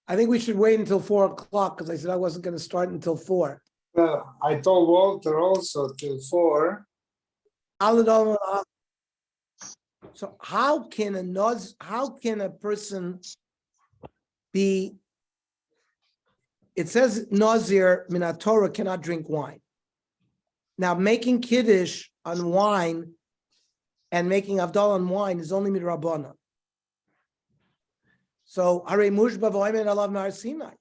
I think we should wait until 4 o'clock because I said I wasn't going to start until 4. I told Walter also till 4. So how can a person be? It says Nazir Minat Torah cannot drink wine. Now making Kiddush on wine and making Avdal on wine is only midrabbanan. So Hare Mushba v'Oimen Alav Nar Sinai.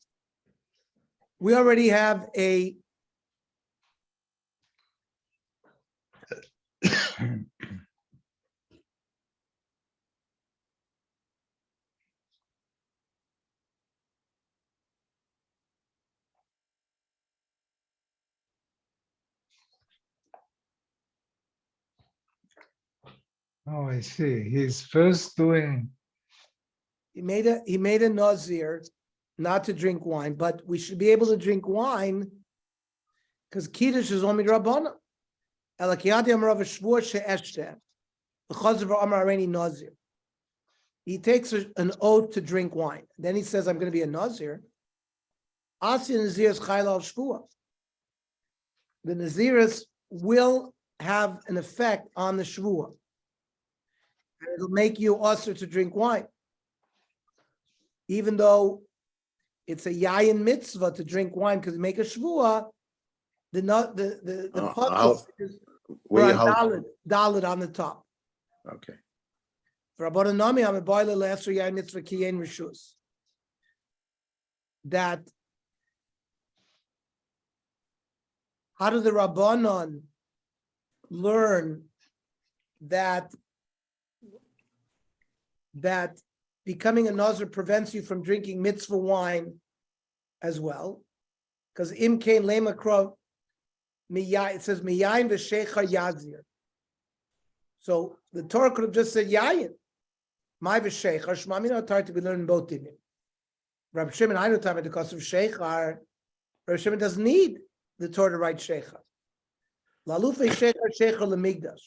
We already have a Oh, I see. He's first doing. he made a Nazir not to drink wine, but we should be able to drink wine because Kiddush is only Rabbana. He takes an oath to drink wine. Then he says, I'm going to be a Nazir. The Nazirus will have an effect on the Shvuah. It'll make you also to drink wine. Even though it's a yayin mitzvah to drink wine because you make a Shvuah, the Dalit on the top. Okay. That how do the Rabbanon learn that becoming a Nazir prevents you from drinking mitzvah wine as well? Because im kain lema krov, it says miyayin v'sheicha yazir. So the Torah could have just said yayin. My v'sheicha shmamina tar to be learned in both dinim. Rabbi Shimon, I know time at the cost of sheichar. Rabbi Shimon doesn't need the Torah to write sheichar. Lalufei sheichar sheichar lemigdash.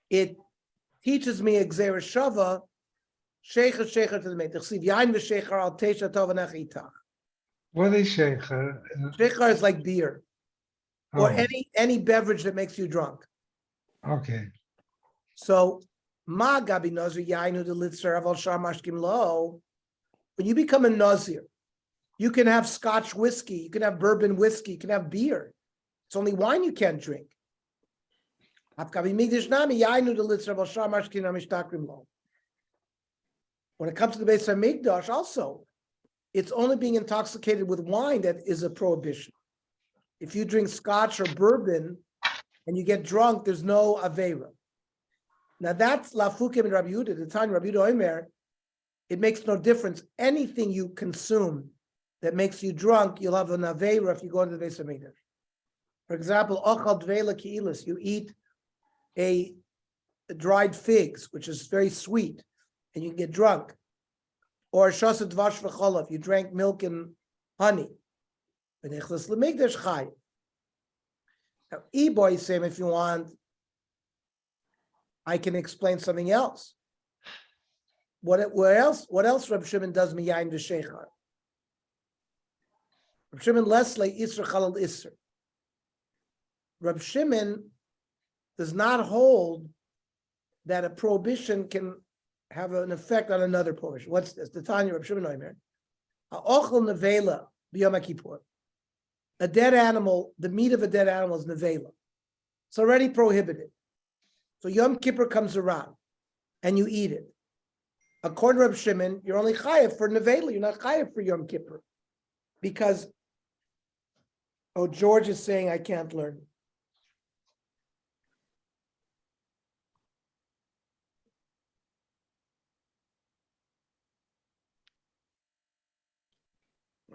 It teaches me exera shava sheichar sheichar to the mikdash. Chsiv yayin v'sheichar al teisha tov anach itach. What is sheichar? Sheichar is like beer or any beverage that makes you drunk. Okay. So ma gabi nazir yainu de litzer aval shar mashkim lo. When you become a nazir, you can have Scotch whiskey, you can have bourbon whiskey, you can have beer. It's only wine you can't drink. When it comes to the Beis HaMikdash, also, it's only being intoxicated with wine that is a prohibition. If you drink Scotch or bourbon and you get drunk, there's no Aveira. Now that's Lafukim and Rabbi Yehuda, the time Rabbi Yehuda Omer, it makes no difference. Anything you consume that makes you drunk, you'll have an Aveira if you go into the Beis HaMikdash. For example, Ochal Dveila Ki'ilis, you eat a dried figs, which is very sweet, and you can get drunk. Or Shasa Dvash V'cholav, you drank milk and honey. Now, E-boy same if you want, I can explain something else. What else Reb Shimon does miyayin v'sheichar? Reb Shimon Leslie Isra Chalal Isra. Reb Shimon does not hold that a prohibition can have an effect on another prohibition. What's this? The Tanya Reb Shimon Omer. Ha'ochel nevela b'yom kippur. A dead animal, the meat of a dead animal is nevela. It's already prohibited. So Yom Kippur comes around and you eat it. According to Reb Shimon, you're only chayav for nevela. You're not chayav for Yom Kippur. Because, George is saying I can't learn.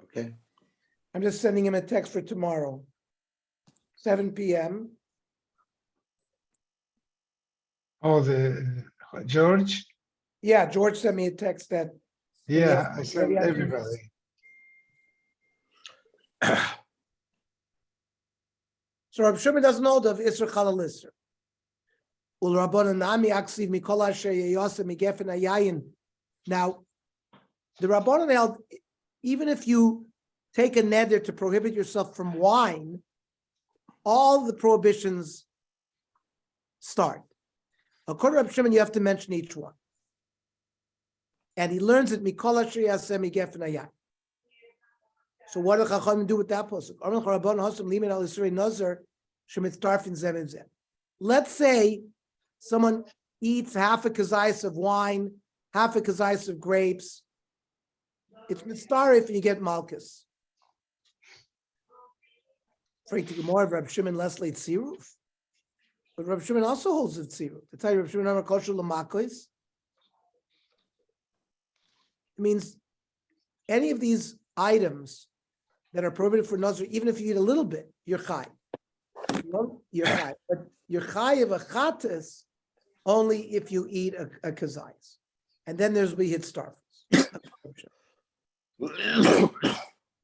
Okay. I'm just sending him a text for tomorrow, 7 p.m. Oh, the George? Yeah, George sent me a text that. Yeah, I sent everybody. So Rabbi Shimon doesn't know of Isra Chalal Isra. Ul Rabbanan Nami Aksiv Mikol Asher Yeyosem Migefen Hayayin Now, the Rabbanan held, even if you take a neder to prohibit yourself from wine, all the prohibitions start. According to Reb Shimon, you have to mention each one. And he learns it, Mikol asher yaseh migef nayah. So what do Chachamim do with that pasuk? Let's say someone eats half a kazayas of wine, half a kazayas of grapes. It's mitzvah if you get malchus. Afraid to get more of Reb Shimon Leslie tziruf, but Reb Shimon also holds it tziruf. To tell you, Reb Shimon Amar kosher l'makos. It means any of these items that are prohibited for nazir, even if you eat a little bit, you're chai. You're chai, but you're chai of a chatas only if you eat a kazayas, and then there's we hit starfus.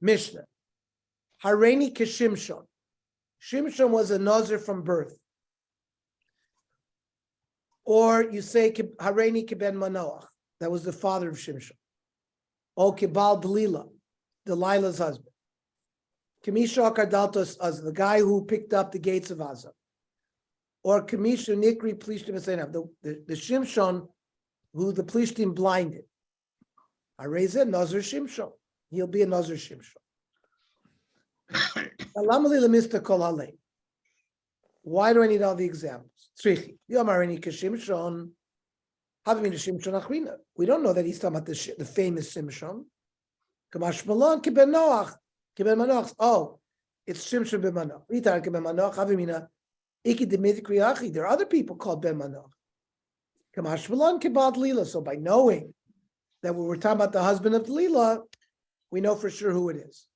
Mishnah. Hareini keshimshon. Shimshon was a nazir from birth. Or you say Hareini keben Manoach. That was the father of Shimshon. Or kibal Delila, Delilah's husband. Kamisha Kardaltos Az, the guy who picked up the gates of Azza. Or Kamisha Nikri Plishtim Esenav, the Shimshon who the Plishtim blinded. Areza Nazir Shimshon. He'll be a Nazir Shimshon. Why do I need all the examples? We don't know that he's talking about the famous Shimshon. Oh, it's Shimshon ben Manoach. There are other people called ben Manoach. So by knowing that we were talking about the husband of Delila, we know for sure who it is.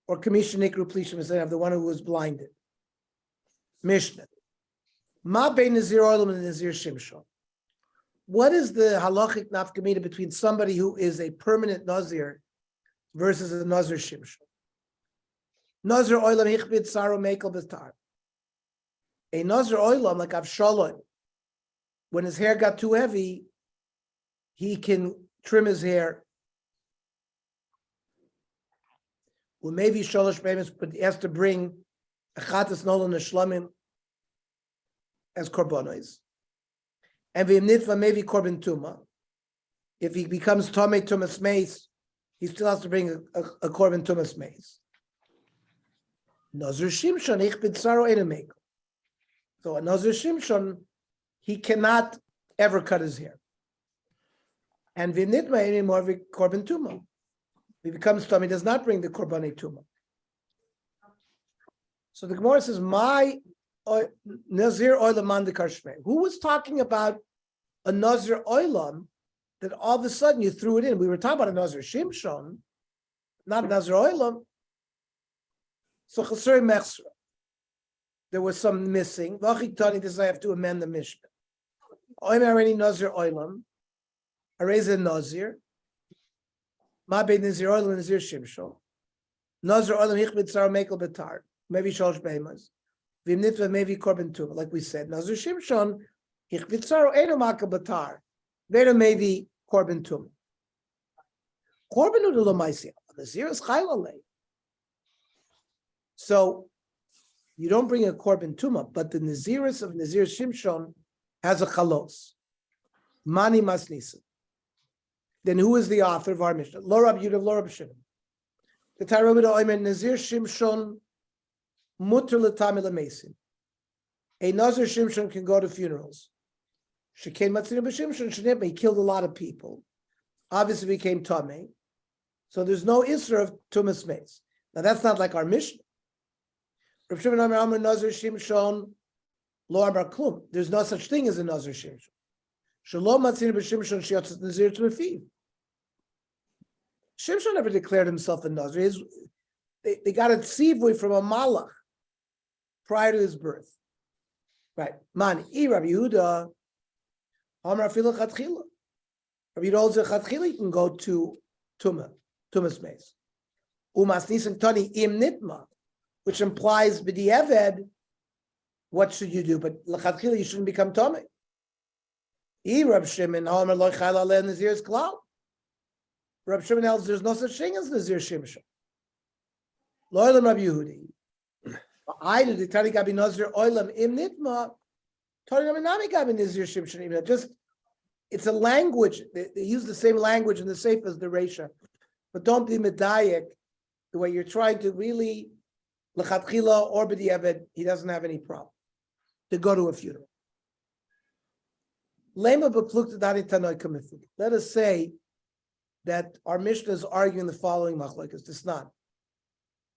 Or Commissioner Nikru Plishim is the one who was blinded. Mishnah. Ma bein Nazir Olam and Nazir Shimshon. What is the halachic nafkamina between somebody who is a permanent Nazir versus a Nazir Shimshon? Nazir Olam hichbid saro mekel b'tar. A Nazir Olam, like Avshalom, when his hair got too heavy, he can trim his hair. Well, maybe sholosh payments, but he has to bring a chatas nolan shlamim as korbanos. And v'imnitva maybe korban tuma. If he becomes tomei tumas meis, he still has to bring a korban tumas meis. Nazir Shimshon ich b'tzaro enemek. So a Nazir Shimshon, he cannot ever cut his hair. And v'imnitva anymore korban tuma. He becomes tummy, he does not bring the korbanei tuma. So the Gemara says, "My Nazir oilam de karshmei." Who was talking about a Nazir oilam that all of a sudden you threw it in? We were talking about a Nazir Shimshon, not a Nazir oilam. So chasrei mechsra. There was some missing. V'achik this I have to amend the Mishnah. Oimer already Nazir oilam. Areza Nazir. Ma bein Nazir oilam Nazir Shimshon. Nazir oilam hichbid sar mekel betar. Maybe shalosh behemas. V'imnitva maybe korban tuma. Like we said, Nazir Shimshon hichbid sar eno makel betar. Veda maybe korban tuma. Korban udelo ma'aseh. Nazir is chaylalei. So you don't bring a korban tuma, but the Nazirus of Nazir Shimshon has a chalos. Mani masnisim. Then who is the author of our Mishnah? Lo Rab Yudav, Lo Rab Shimon. The Taromid Oimer Nazir Shimshon muter l'tamei l'meisim. A Nazir Shimshon can go to funerals. Shekain matzina b'Shimshon shenibma. He killed a lot of people. Obviously became tamei. So there's no isra of tumas meis. Now that's not like our Mishnah. Reb Shimon Amar Nazir Shimshon lo amar klum. There's no such thing as a Nazir Shimshon. Shalom matzina b'Shimshon sheyatzat Nazir t'mefiv. Shimshon never declared himself a Nazir. They got a tzivui from a malach prior to his birth. Right. Man, Rabbi Yehuda, Amar Afilu Chatchila. Rabbi Yehuda holds a Chatchila, you can go to Tumas Meis. Umas Nisan Tani Im Nitma, which implies B'di'eved, what should you do? But L'Chatchila, you shouldn't become Tomei. Rabbi Shimon, Amar Lo Chayla Le Nazir's Klal. Rabbi Shimon else, there's no such thing as Nazir Shimshon. Loylam Rabbi Yehudi. I do the Tani Gabi Nazir Oilam Im Nitma. Tani Nami Gabi Nazir Shimshon. Just it's a language. They use the same language in the Seif as the Reisha, but don't be medayik the way you're trying to really lechatchila or b'diavad. He doesn't have any problem to go to a funeral. Let us say that our Mishnah is arguing the following machlokes. This not.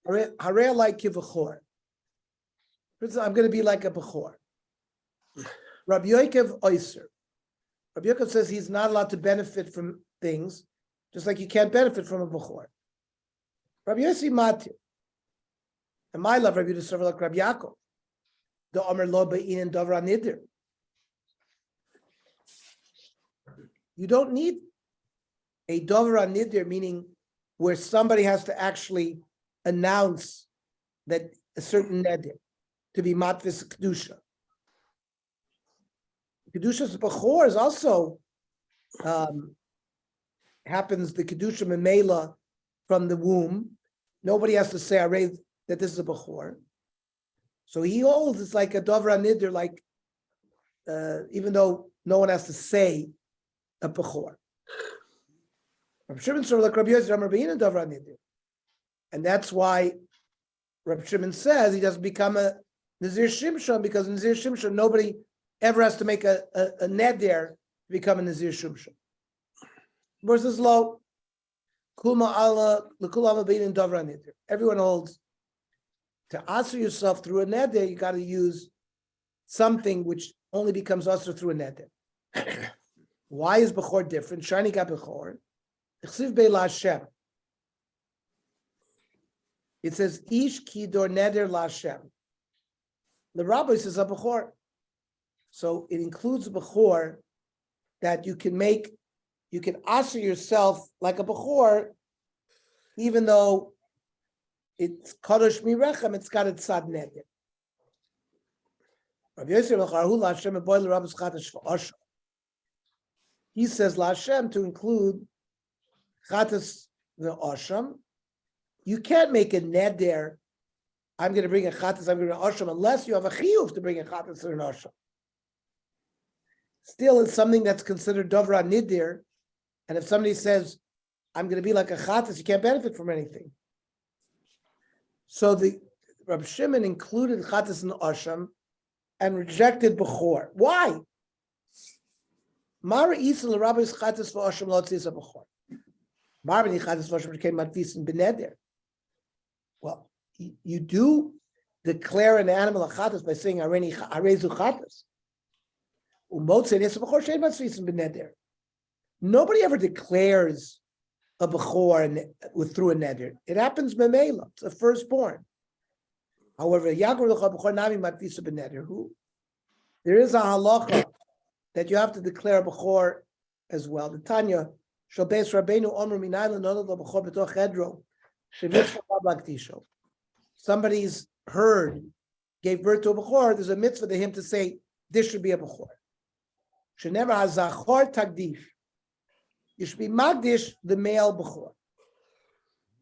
Harei like kivachor. I'm going to be like a bechor. Rabbi Yochav Oyser. Rabbi Yochav says he's not allowed to benefit from things, just like you can't benefit from a bechor. Rabbi Yossi Matir. And my love, Rabbi Yossi like Rabbi Yaakov. The Omer Lo Be'in and Dovra Nidir. You don't need a Dovra Nidir, meaning where somebody has to actually announce that a certain Nidir to be Matvis Kedusha. Kedusha's Bechor is also happens, the Kedusha Memela from the womb. Nobody has to say that this is a Bechor. So he holds it's like a Dovra Nidir, like even though no one has to say a Bechor. And that's why Rabbi Shimon says he doesn't become a Nazir Shimshon, because in Nazir Shimshon nobody ever has to make a neder to become a Nazir Shimshon. Versus low, Kulma Allah, L'Kulama Bein and Dovra Nidir. Everyone holds to answer yourself through a neder, you got to use something which only becomes usher through a neder. Why is Bechor different? Shani got Bechor. Chsiv Be'la Hashem. It says, Ish Kidor Neder La Hashem. The rabbi says a Bechor. So it includes a Bechor that you can answer yourself like a Bechor, even though it's Kadosh Mirechem, it's got a Tzad Neder. Rabbi Yosef Lecharu La Hashem and Boiler Rabbis Chatash V'Osher. He says La Hashem to include Chatas V'Osham. You can't make a neder. I'm going to bring a chatas, I'm going to bring an osham, unless you have a chiyuv to bring a chatas or an osham. Still, it's something that's considered dovra nidir. And if somebody says, I'm going to be like a chatas, you can't benefit from anything. So the Rabbi Shimon included chatas and osham and rejected bechor. Why? Mara isa l'rabbi's chatas v'osham lo tzis a bechor. Mara b'ni chatas v'osham became matvis and beneder. Well, you do declare an animal a chatas by saying arezu chatas. Nobody ever declares a bechor through a neder. It happens memela. It's a firstborn. However, there is a halacha that you have to declare a bechor as well. The Tanya Shalbeis Rabbeinu Omer Minayla Nodal Bechor B'toch Hedro. Somebody's herd gave birth to a bechor. There's a mitzvah to him to say this should be a bechor. Should never have zachor tagdish. You should be magdish the male bechor.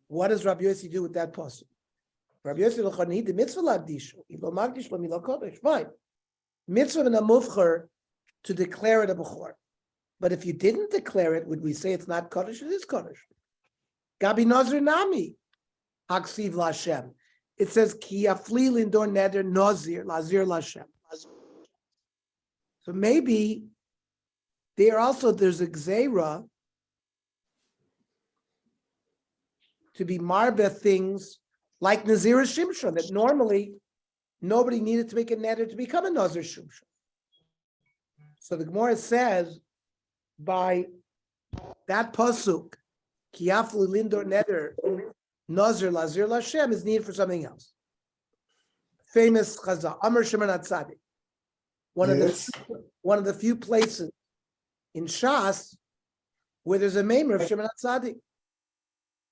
What does Rabbi Yossi do with that pasuk? Rabbi Yossi l'chor need the mitzvah lagdish. Ilo magdish lo milo kodesh. Fine. Mitzvah in a mufcher to declare it a bechor. But if you didn't declare it, would we say it's not kodesh? It is kodesh. Gabi Nazir Nami, Haksiv Lashem. It says Ki Afli Lindor Neder Nazir Lazir Lashem. So maybe there's a gzeira to be marbe things like Nazir Shimshon that normally nobody needed to make a neder to become a Nazir Shimshon. So the Gemara says by that pasuk. Kiaflu lindor neder nazir lazir lashem is needed for something else. Famous chazal Amar Shimon HaTzadik. One of the few places in Shas where there's a maimer of Shimon HaTzadik.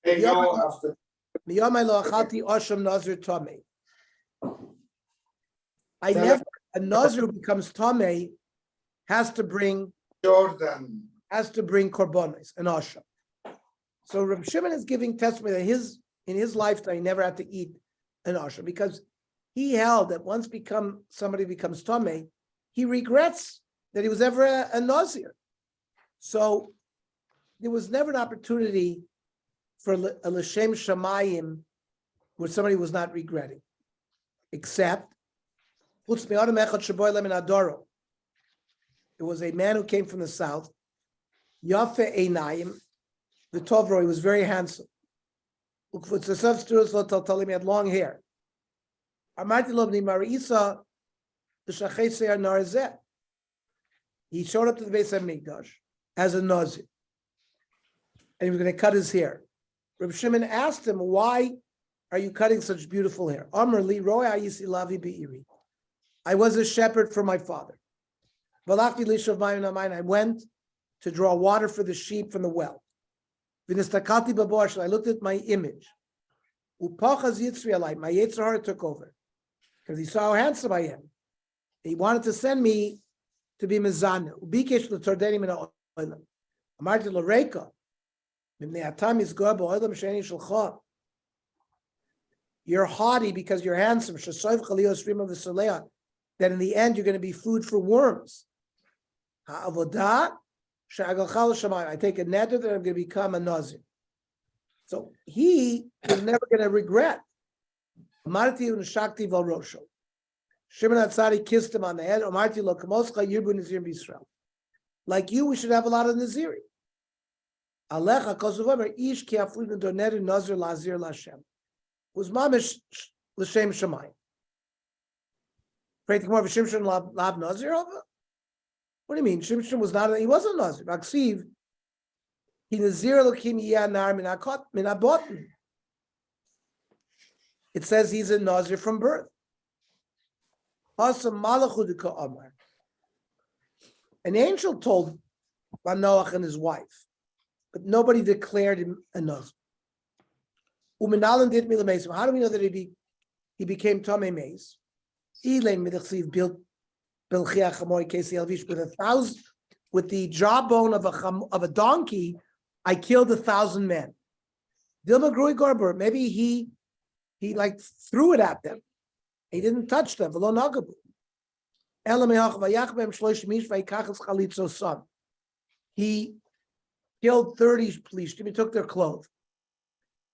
Miyamai lo achalti osham nazir tamei. A nazir who becomes tamei has to bring korbanos, an osham. So Reb Shimon is giving testimony that in his lifetime he never had to eat an Asher because he held that once somebody becomes Tomei, he regrets that he was ever a Nazir. So there was never an opportunity for a L'Shem Shamayim where somebody was not regretting, except it was a man who came from the south, Yafe Einayim, the Tovro, he was very handsome. He had long hair. He showed up to the Beis HaMikdash as a Nazir, and he was going to cut his hair. Reb Shimon asked him, "Why are you cutting such beautiful hair?" Amar li roy ayisi lavi be'iri. I was a shepherd for my father. V'lachti lishav mayim namayim. I went to draw water for the sheep from the well. V'nistakati b'boar. I looked at my image. Upachaz yitzri alai. My yetzer hara took over because he saw how handsome I am. He wanted to send me to be mezana. Ubikesh l'tordeni min ha'olam. Amarti l'reika. You're haughty because you're handsome. That in the end you're going to be food for worms. I take a neder that I'm going to become a nazir. So he is never going to regret. Shimon HaTzadik kissed him on the head. Like you, we should have a lot of naziri. Alecha kosuvamer ish ki aflin doner nazir lazir lashem. Was mamish l'shem shemayim. Praying more of Shimshon lab nazir over. What do you mean? Shimshon was not. He wasn't nazir. Aksiv. He nazir lokim yanar min abotin. It says he's a nazir from birth. Hasam malachudika amar. An angel told Manoach and his wife, but nobody declared him a nazir. Uminalan did milamesim. How do we know that he became Tomei Meis? With the jawbone of a donkey, I killed 1,000 men. Dilma Grui Gorber, maybe he like threw it at them. He didn't touch them. He killed 30 police. He took their clothes.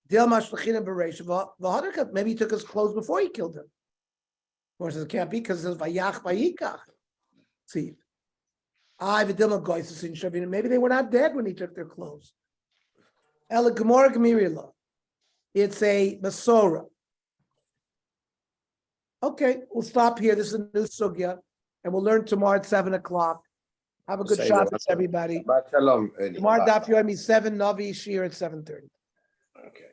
Maybe he took his clothes before he killed them. Of course, it can't be because it's vayach vayikach. See, maybe they were not dead when he took their clothes. It's a Masora. Okay, we'll stop here. This is a new sugya, and we'll learn tomorrow at 7:00. Have a good Shabbos, everybody. Shabbat shalom. Tomorrow, Daf Yimi 7 Navi Shir at 7:30. Okay.